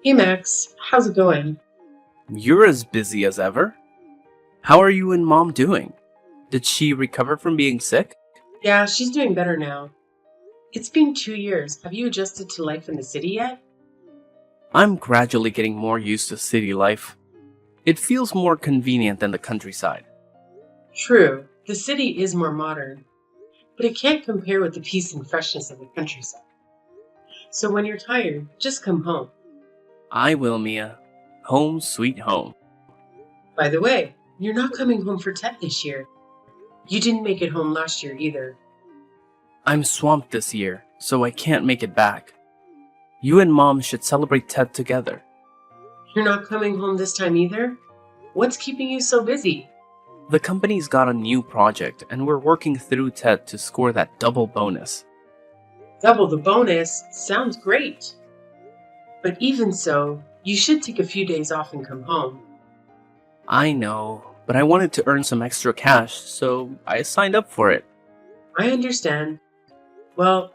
Hey Max, how's it going? You're as busy as ever. How are you and mom doing? Did she recover from being sick? Yeah, she's doing better now. It's been 2 years. Have you adjusted to life in the city yet? I'm gradually getting more used to city life. It feels more convenient than the countryside. True, the city is more modern, but it can't compare with the peace and freshness of the countryside. So when you're tired, just come home. I will, Mia. Home sweet home. By the way, you're not coming home for Tet this year. You didn't make it home last year either. I'm swamped this year, so I can't make it back. You and mom should celebrate Tet together. You're not coming home this time either? What's keeping you so busy? The company's got a new project, and we're working through Tet to score that double bonus. Double the bonus sounds great. But even so, you should take a few days off and come home. I know, but I wanted to earn some extra cash, so I signed up for it. I understand. Well,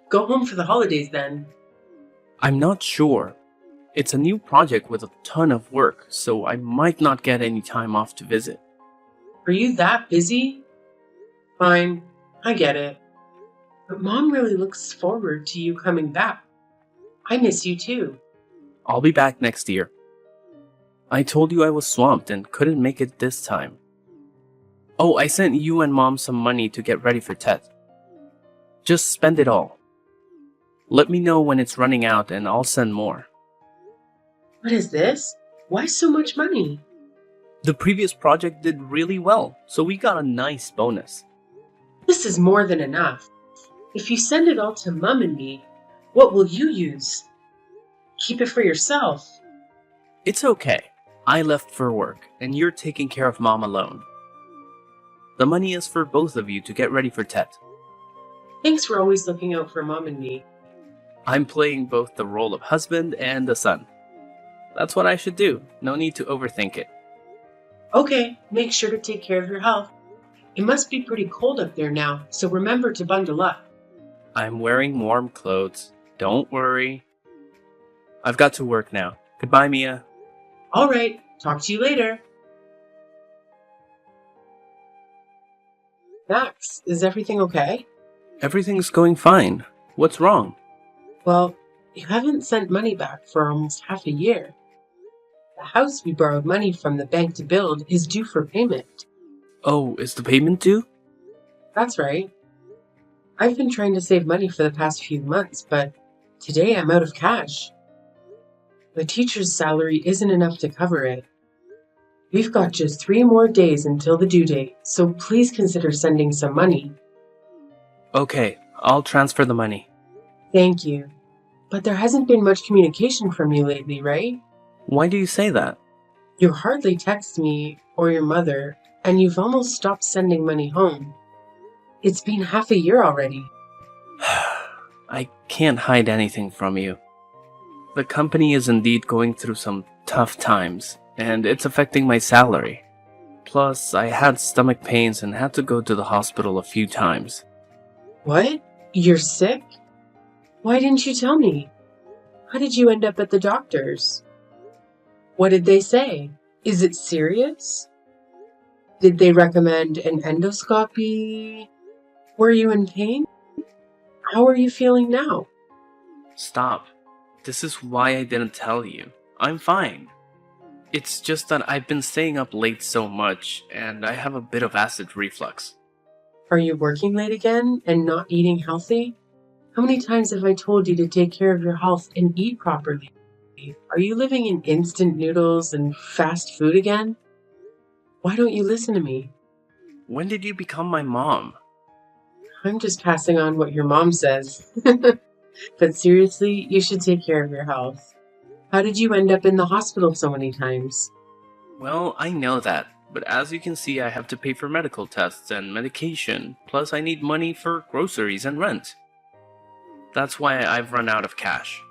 go home for the holidays then. I'm not sure. It's a new project with a ton of work, so I might not get any time off to visit. Are you that busy? Fine, I get it. But Mom really looks forward to you coming back. I miss you too. I'll be back next year. I told you I was swamped and couldn't make it this time. Oh, I sent you and mom some money to get ready for Tet. Just spend it all. Let me know when it's running out and I'll send more. What is this? Why so much money? The previous project did really well, so we got a nice bonus. This is more than enough. If you send it all to Mum and me, what will you use? Keep it for yourself. It's okay. I left for work, and you're taking care of mom alone. The money is for both of you to get ready for Tet. Thanks for always looking out for Mom and me. I'm playing both the role of husband and the son. That's what I should do. No need to overthink it. Okay, make sure to take care of your health. It must be pretty cold up there now, so remember to bundle up. I'm wearing warm clothes. Don't worry. I've got to work now. Goodbye, Mia. All right, talk to you later. Max, is everything okay? Everything's going fine. What's wrong? Well, you haven't sent money back for almost half a year. The house we borrowed money from the bank to build is due for payment. Oh, is the payment due? That's right. I've been trying to save money for the past few months, but today I'm out of cash. The teacher's salary isn't enough to cover it. We've got just 3 more days until the due date, so please consider sending some money. Okay, I'll transfer the money. Thank you. But there hasn't been much communication from you lately, right? Why do you say that? You hardly text me or your mother, and you've almost stopped sending money home. It's been half a year already. I can't hide anything from you. The company is indeed going through some tough times, and it's affecting my salary. Plus, I had stomach pains and had to go to the hospital a few times. What? You're sick? Why didn't you tell me? How did you end up at the doctor's? What did they say? Is it serious? Did they recommend an endoscopy? Were you in pain? How are you feeling now? Stop. This is why I didn't tell you. I'm fine. It's just that I've been staying up late so much, and I have a bit of acid reflux. Are you working late again and not eating healthy? How many times have I told you to take care of your health and eat properly? Are you living in instant noodles and fast food again? Why don't you listen to me? When did you become my mom? I'm just passing on what your mom says. But seriously, you should take care of your health. How did you end up in the hospital so many times? Well, I know that, but as you can see, I have to pay for medical tests and medication, plus I need money for groceries and rent. That's why I've run out of cash.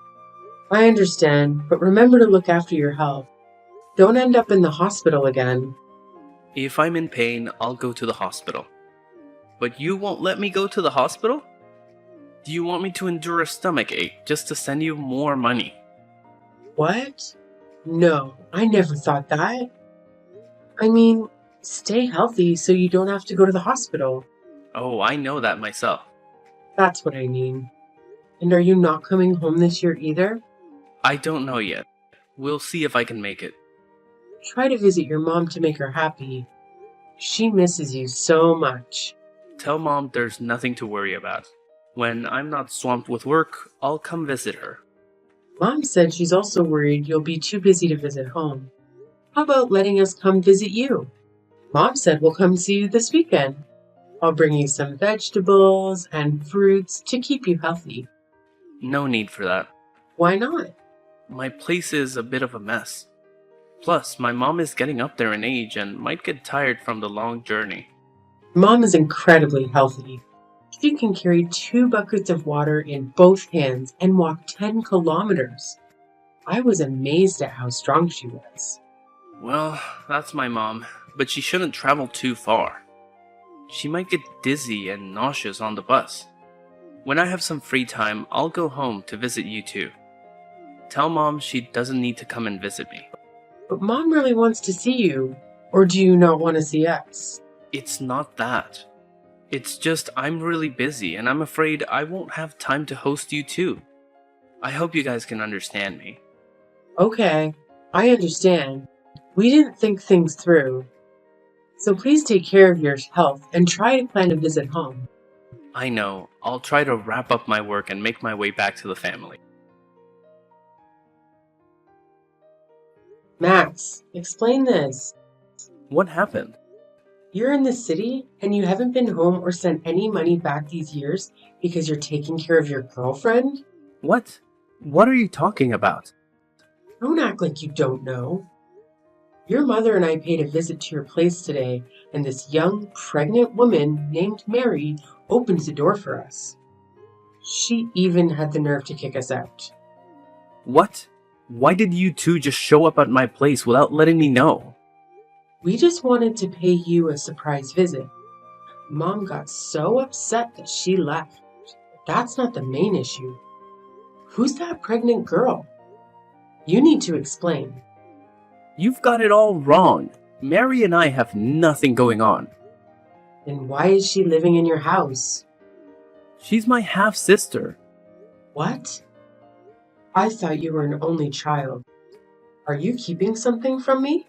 I understand, but remember to look after your health. Don't end up in the hospital again. If I'm in pain, I'll go to the hospital. But you won't let me go to the hospital? Do you want me to endure a stomach ache just to send you more money? What? No, I never thought that. I mean, stay healthy so you don't have to go to the hospital. Oh, I know that myself. That's what I mean. And are you not coming home this year either? I don't know yet. We'll see if I can make it. Try to visit your mom to make her happy. She misses you so much. Tell Mom there's nothing to worry about. When I'm not swamped with work, I'll come visit her. Mom said she's also worried you'll be too busy to visit home. How about letting us come visit you? Mom said we'll come see you this weekend. I'll bring you some vegetables and fruits to keep you healthy. No need for that. Why not? My place is a bit of a mess. Plus, my mom is getting up there in age and might get tired from the long journey. Mom is incredibly healthy. She can carry 2 buckets of water in both hands and walk 10 kilometers. I was amazed at how strong she was. Well, that's my mom, but she shouldn't travel too far. She might get dizzy and nauseous on the bus. When I have some free time, I'll go home to visit you too. Tell Mom she doesn't need to come and visit me. But Mom really wants to see you. Or do you not want to see us? It's not that. It's just I'm really busy and I'm afraid I won't have time to host you too. I hope you guys can understand me. Okay, I understand. We didn't think things through. So please take care of your health and try to plan a visit home. I know. I'll try to wrap up my work and make my way back to the family. Max, explain this. What happened? You're in the city and you haven't been home or sent any money back these years because you're taking care of your girlfriend? What? What are you talking about? Don't act like you don't know. Your mother and I paid a visit to your place today, and this young, pregnant woman named Mary opened the door for us. She even had the nerve to kick us out. What? Why did you two just show up at my place without letting me know? We just wanted to pay you a surprise visit. Mom got so upset that she left. That's not the main issue. Who's that pregnant girl? You need to explain. You've got it all wrong. Mary and I have nothing going on. And why is she living in your house? She's my half-sister. What? I thought you were an only child. Are you keeping something from me?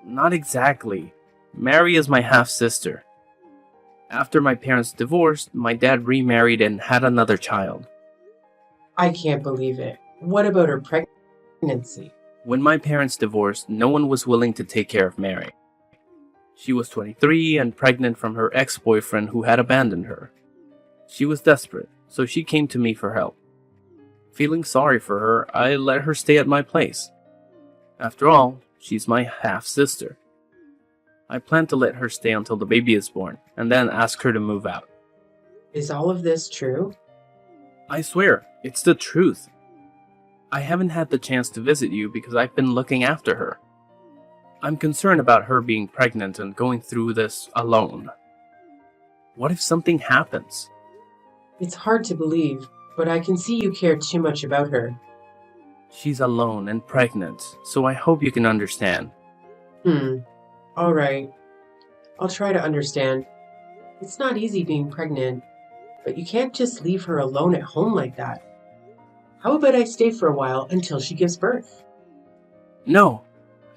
Not exactly. Mary is my half-sister. After my parents divorced, my dad remarried and had another child. I can't believe it. What about her pregnancy? When my parents divorced, no one was willing to take care of Mary. She was 23 and pregnant from her ex-boyfriend who had abandoned her. She was desperate, so she came to me for help. Feeling sorry for her, I let her stay at my place. After all, she's my half-sister. I plan to let her stay until the baby is born, and then ask her to move out. Is all of this true? I swear, it's the truth. I haven't had the chance to visit you because I've been looking after her. I'm concerned about her being pregnant and going through this alone. What if something happens? It's hard to believe, but I can see you care too much about her. She's alone and pregnant, so I hope you can understand. All right. I'll try to understand. It's not easy being pregnant, but you can't just leave her alone at home like that. How about I stay for a while until she gives birth? No,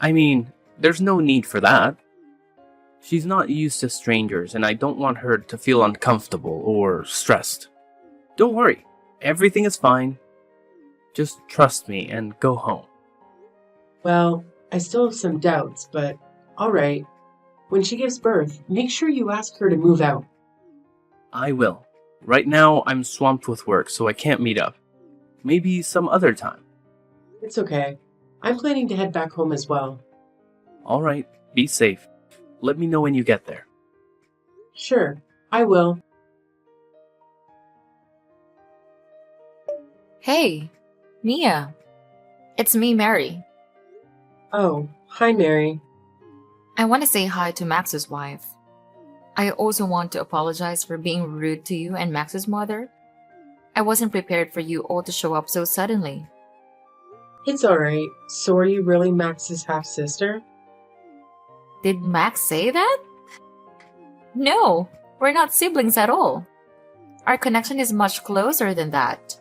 I mean, there's no need for that. She's not used to strangers, and I don't want her to feel uncomfortable or stressed. Don't worry, everything is fine. Just trust me and go home. Well, I still have some doubts, but all right. When she gives birth, make sure you ask her to move out. I will. Right now, I'm swamped with work, so I can't meet up. Maybe some other time. It's okay. I'm planning to head back home as well. Alright, be safe. Let me know when you get there. Sure, I will. Hey, Mia. It's me, Mary. Oh, hi, Mary. I want to say hi to Max's wife. I also want to apologize for being rude to you and Max's mother. I wasn't prepared for you all to show up so suddenly. It's alright. So are you really Max's half-sister? Did Max say that? No, we're not siblings at all. Our connection is much closer than that.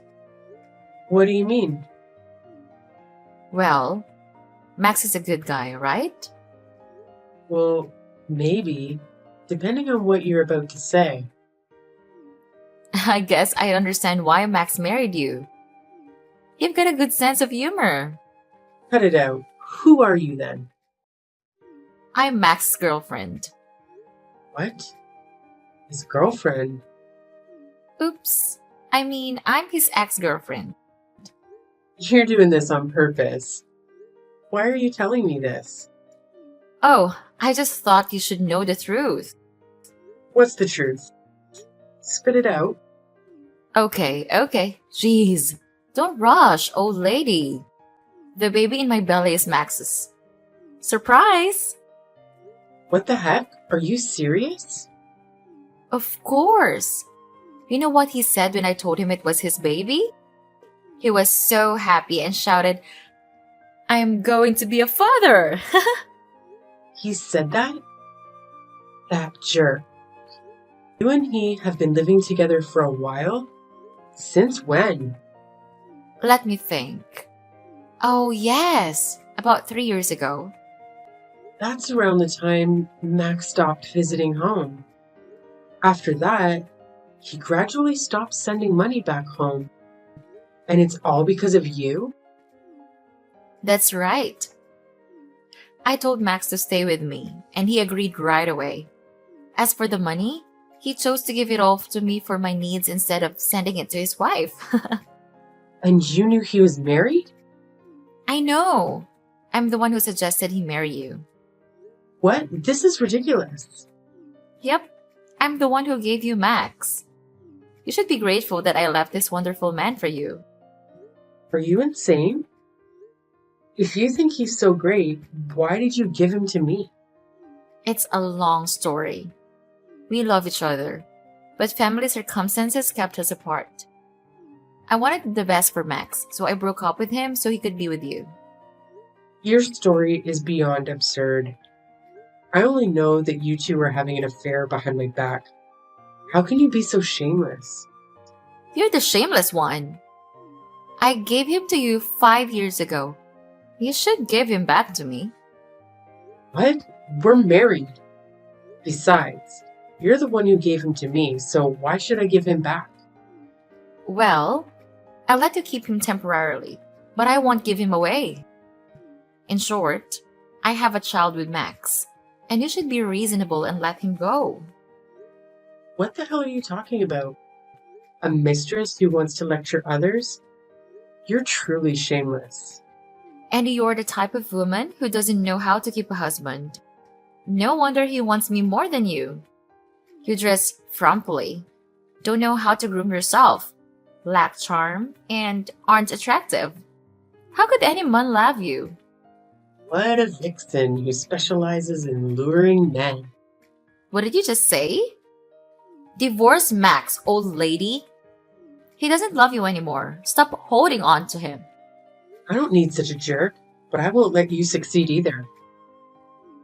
What do you mean? Well, Max is a good guy, right? Well, maybe, depending on what you're about to say. I guess I understand why Max married you. You've got a good sense of humor. Cut it out. Who are you then? I'm Max's girlfriend. What? His girlfriend? Oops. I mean, I'm his ex-girlfriend. You're doing this on purpose. Why are you telling me this? Oh, I just thought you should know the truth. What's the truth? Spit it out. Okay. Jeez. Don't rush, old lady. The baby in my belly is Max's. Surprise! What the heck? Are you serious? Of course. You know what he said when I told him it was his baby? He was so happy and shouted, "I'm going to be a father!" He said that? That jerk. You and he have been living together for a while? Since when? Let me think. Oh, yes. About 3 years ago. That's around the time Max stopped visiting home. After that, he gradually stopped sending money back home. And it's all because of you? That's right. I told Max to stay with me, and he agreed right away. As for the money, he chose to give it all to me for my needs instead of sending it to his wife. And you knew he was married? I know. I'm the one who suggested he marry you. What? This is ridiculous. Yep, I'm the one who gave you Max. You should be grateful that I left this wonderful man for you. Are you insane? If you think he's so great, why did you give him to me? It's a long story. We love each other, but family circumstances kept us apart. I wanted the best for Max, so I broke up with him so he could be with you. Your story is beyond absurd. I only know that you two are having an affair behind my back. How can you be so shameless? You're the shameless one. I gave him to you 5 years ago. You should give him back to me. What? We're married. Besides, you're the one who gave him to me, so why should I give him back? Well, I'll let you keep him temporarily, but I won't give him away. In short, I have a child with Max, and you should be reasonable and let him go. What the hell are you talking about? A mistress who wants to lecture others? You're truly shameless. And you're the type of woman who doesn't know how to keep a husband. No wonder he wants me more than you. You dress frumpily, don't know how to groom yourself, lack charm, and aren't attractive. How could any man love you? What a vixen who specializes in luring men. What did you just say? Divorce Max, old lady. He doesn't love you anymore. Stop holding on to him. I don't need such a jerk, but I won't let you succeed either.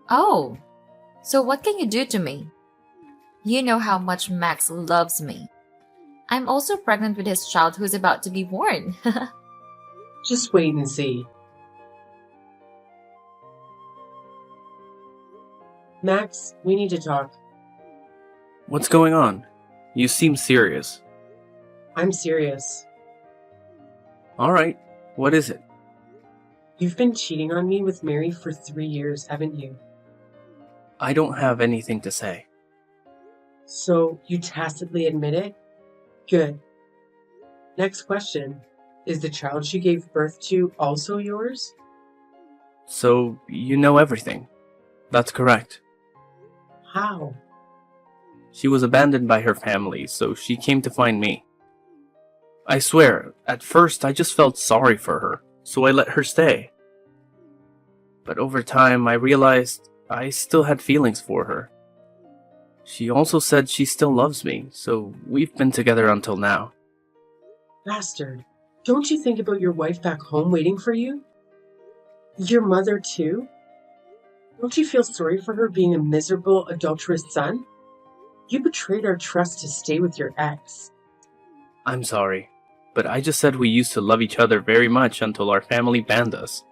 Oh, so what can you do to me? You know how much Max loves me. I'm also pregnant with his child who's about to be born. Just wait and see. Max, we need to talk. What's going on? You seem serious. I'm serious. Alright, what is it? You've been cheating on me with Mary for 3 years, haven't you? I don't have anything to say. So you tacitly admit it? Good. Next question. Is the child she gave birth to also yours? So, you know everything. That's correct. How? She was abandoned by her family, so she came to find me. I swear, at first I just felt sorry for her, so I let her stay. But over time I realized I still had feelings for her. She also said she still loves me, so we've been together until now. Bastard. Don't you think about your wife back home waiting for you? Your mother too? Don't you feel sorry for her being a miserable, adulterous son? You betrayed our trust to stay with your ex. I'm sorry, but I just said we used to love each other very much until our family banned us.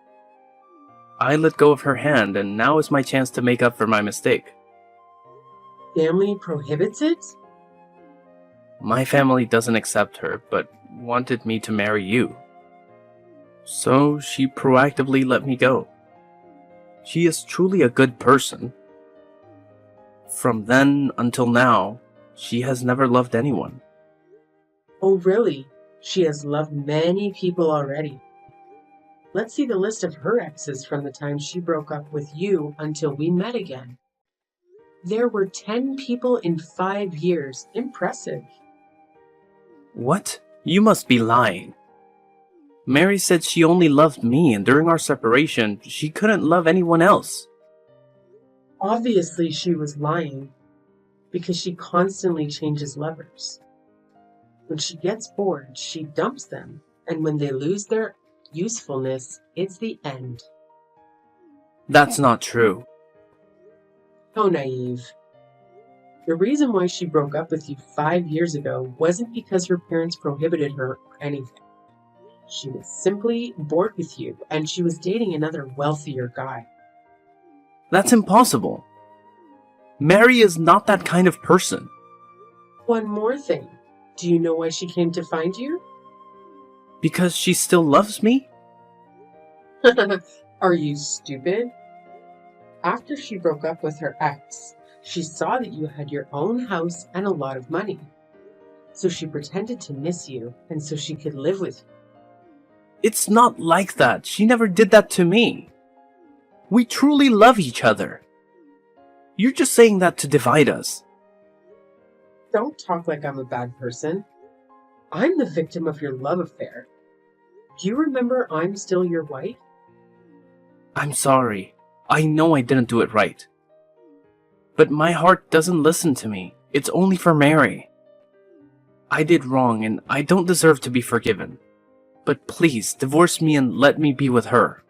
I let go of her hand, and now is my chance to make up for my mistake. Family prohibits it? My family doesn't accept her, but wanted me to marry you. So she proactively let me go. She is truly a good person. From then until now, she has never loved anyone. Oh, really? She has loved many people already. Let's see the list of her exes from the time she broke up with you until we met again. There were 10 people in 5 years. Impressive. What? You must be lying. Mary said she only loved me, and during our separation, she couldn't love anyone else. Obviously, she was lying because she constantly changes lovers. When she gets bored, she dumps them, and when they lose their usefulness, it's the end. That's not true. So naive. The reason why she broke up with you 5 years ago wasn't because her parents prohibited her or anything. She was simply bored with you, and she was dating another wealthier guy. That's impossible. Mary is not that kind of person. One more thing. Do you know why she came to find you? Because she still loves me? Are you stupid? After she broke up with her ex, she saw that you had your own house and a lot of money. So she pretended to miss you, and so she could live with you. It's not like that. She never did that to me. We truly love each other. You're just saying that to divide us. Don't talk like I'm a bad person. I'm the victim of your love affair. Do you remember I'm still your wife? I'm sorry. I know I didn't do it right. But my heart doesn't listen to me. It's only for Mary. I did wrong and I don't deserve to be forgiven. But please, divorce me and let me be with her.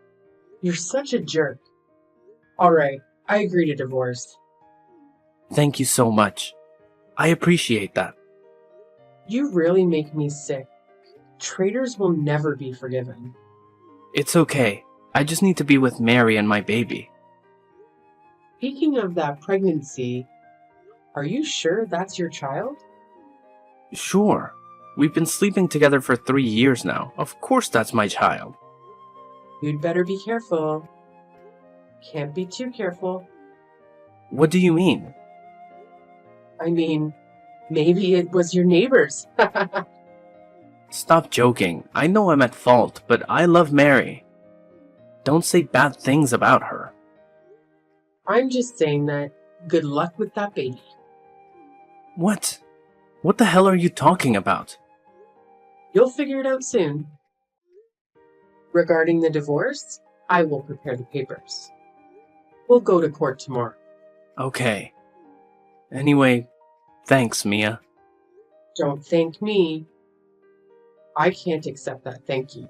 You're such a jerk. All right, I agree to divorce. Thank you so much. I appreciate that. You really make me sick. Traitors will never be forgiven. It's okay. I just need to be with Mary and my baby. Speaking of that pregnancy, are you sure that's your child? Sure. We've been sleeping together for 3 years now. Of course that's my child. You'd better be careful. Can't be too careful. What do you mean? I mean, maybe it was your neighbor's. Stop joking. I know I'm at fault, but I love Mary. Don't say bad things about her. I'm just saying that good luck with that baby. What? What the hell are you talking about? You'll figure it out soon. Regarding the divorce, I will prepare the papers. We'll go to court tomorrow. Okay. Anyway, thanks, Mia. Don't thank me. I can't accept that thank you.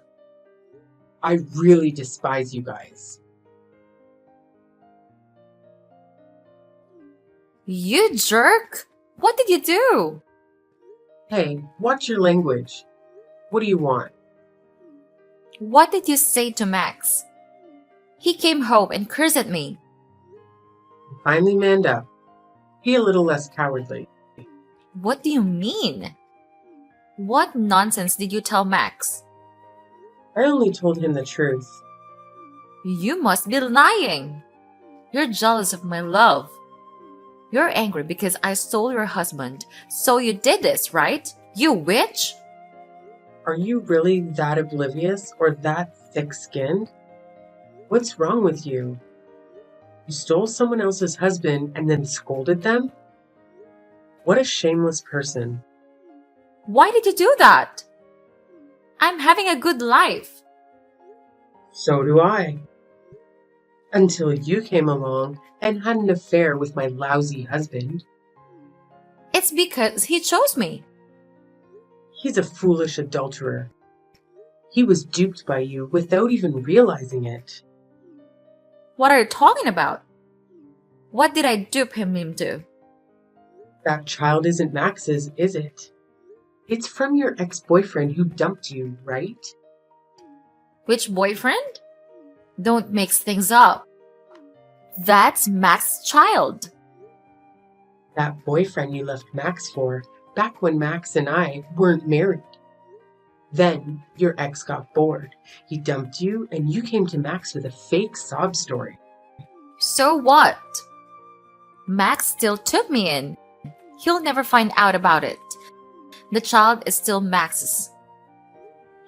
I really despise you guys. You jerk! What did you do? Hey, watch your language. What do you want? What did you say to Max? He came home and cursed at me. Finally manned up. Be a little less cowardly. What do you mean? What nonsense did you tell Max? I only told him the truth. You must be lying. You're jealous of my love. You're angry because I stole your husband. So you did this, right? You witch? Are you really that oblivious or that thick-skinned? What's wrong with you? You stole someone else's husband and then scolded them? What a shameless person. Why did you do that? I'm having a good life. So do I. Until you came along and had an affair with my lousy husband. It's because he chose me. He's a foolish adulterer. He was duped by you without even realizing it. What are you talking about? What did I dupe him into? That child isn't Max's, is it? It's from your ex-boyfriend who dumped you, right? Which boyfriend? Don't mix things up. That's Max's child. That boyfriend you left Max for back when Max and I weren't married. Then your ex got bored. He dumped you and you came to Max with a fake sob story. So what? Max still took me in. He'll never find out about it. The child is still Max's.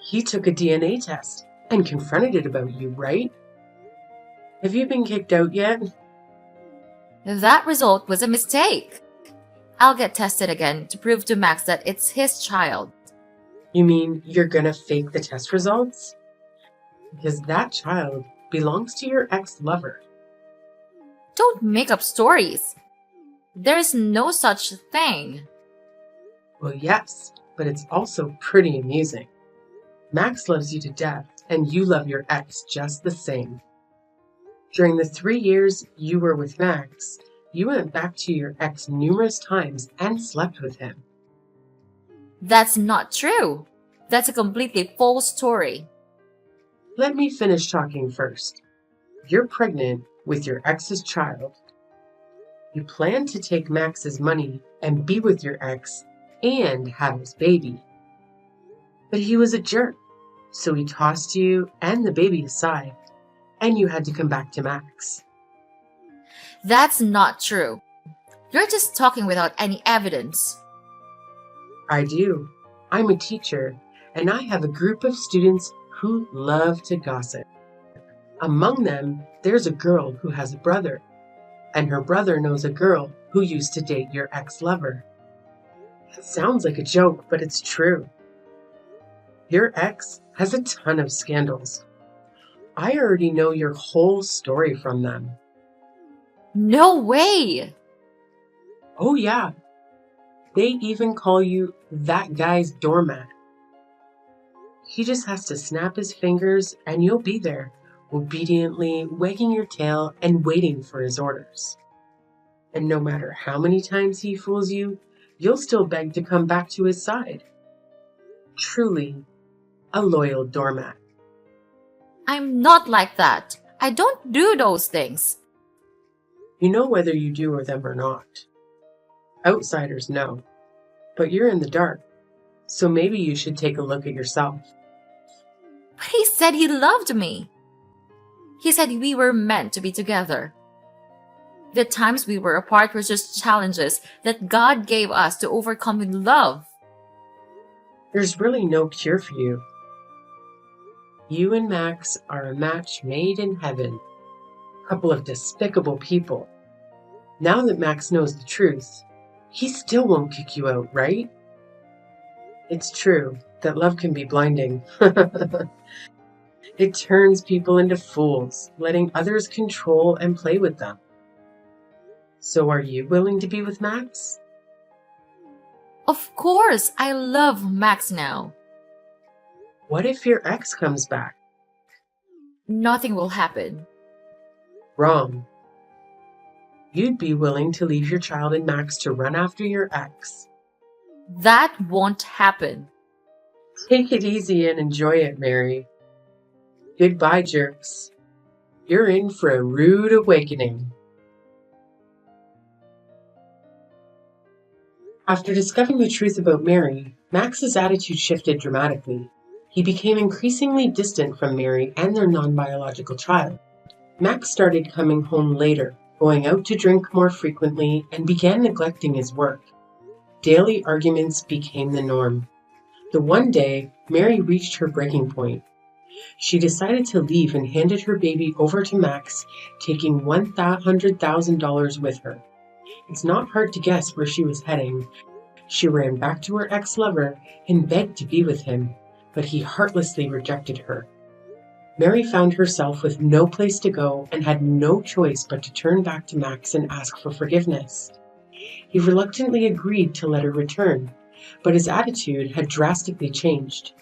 He took a DNA test and confronted it about you, right? Have you been kicked out yet? That result was a mistake. I'll get tested again to prove to Max that it's his child. You mean you're gonna fake the test results? Because that child belongs to your ex-lover. Don't make up stories. There's no such thing. Well, yes, but it's also pretty amusing. Max loves you to death, and you love your ex just the same. During the 3 years you were with Max, you went back to your ex numerous times and slept with him. That's not true. That's a completely false story. Let me finish talking first. You're pregnant with your ex's child. You plan to take Max's money and be with your ex and have his baby. But he was a jerk, so he tossed you and the baby aside, and you had to come back to Max. That's not true. You're just talking without any evidence. I do. I'm a teacher, and I have a group of students who love to gossip. Among them, there's a girl who has a brother, and her brother knows a girl who used to date your ex-lover. It sounds like a joke, but it's true. Your ex has a ton of scandals. I already know your whole story from them. No way! Oh yeah, they even call you that guy's doormat. He just has to snap his fingers and you'll be there, obediently wagging your tail and waiting for his orders. And no matter how many times he fools you, you'll still beg to come back to his side. Truly, a loyal doormat. I'm not like that. I don't do those things. You know whether you do them or not. Outsiders know, but you're in the dark, so maybe you should take a look at yourself. But he said he loved me. He said we were meant to be together. The times we were apart were just challenges that God gave us to overcome with love. There's really no cure for you. You and Max are a match made in heaven. A couple of despicable people. Now that Max knows the truth, he still won't kick you out, right? It's true that love can be blinding. It turns people into fools, letting others control and play with them. So are you willing to be with Max? Of course, I love Max now. What if your ex comes back? Nothing will happen. Wrong. You'd be willing to leave your child and Max to run after your ex. That won't happen. Take it easy and enjoy it, Mary. Goodbye, jerks. You're in for a rude awakening. After discovering the truth about Mary, Max's attitude shifted dramatically. He became increasingly distant from Mary and their non-biological child. Max started coming home later, going out to drink more frequently, and began neglecting his work. Daily arguments became the norm. The one day, Mary reached her breaking point. She decided to leave and handed her baby over to Max, taking $100,000 with her. It's not hard to guess where she was heading. She ran back to her ex-lover and begged to be with him, but he heartlessly rejected her. Mary found herself with no place to go and had no choice but to turn back to Max and ask for forgiveness. He reluctantly agreed to let her return, but his attitude had drastically changed.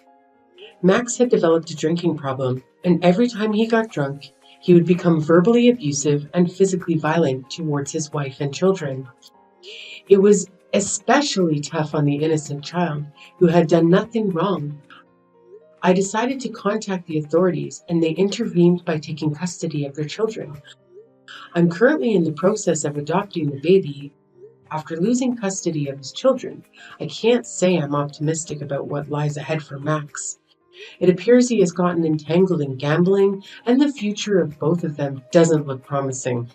Max had developed a drinking problem, and every time he got drunk, He would become verbally abusive and physically violent towards his wife and children. It was especially tough on the innocent child who had done nothing wrong. I decided to contact the authorities, and they intervened by taking custody of their children. I'm currently in the process of adopting the baby. After losing custody of his children, I can't say I'm optimistic about what lies ahead for Max. It appears he has gotten entangled in gambling, and the future of both of them doesn't look promising.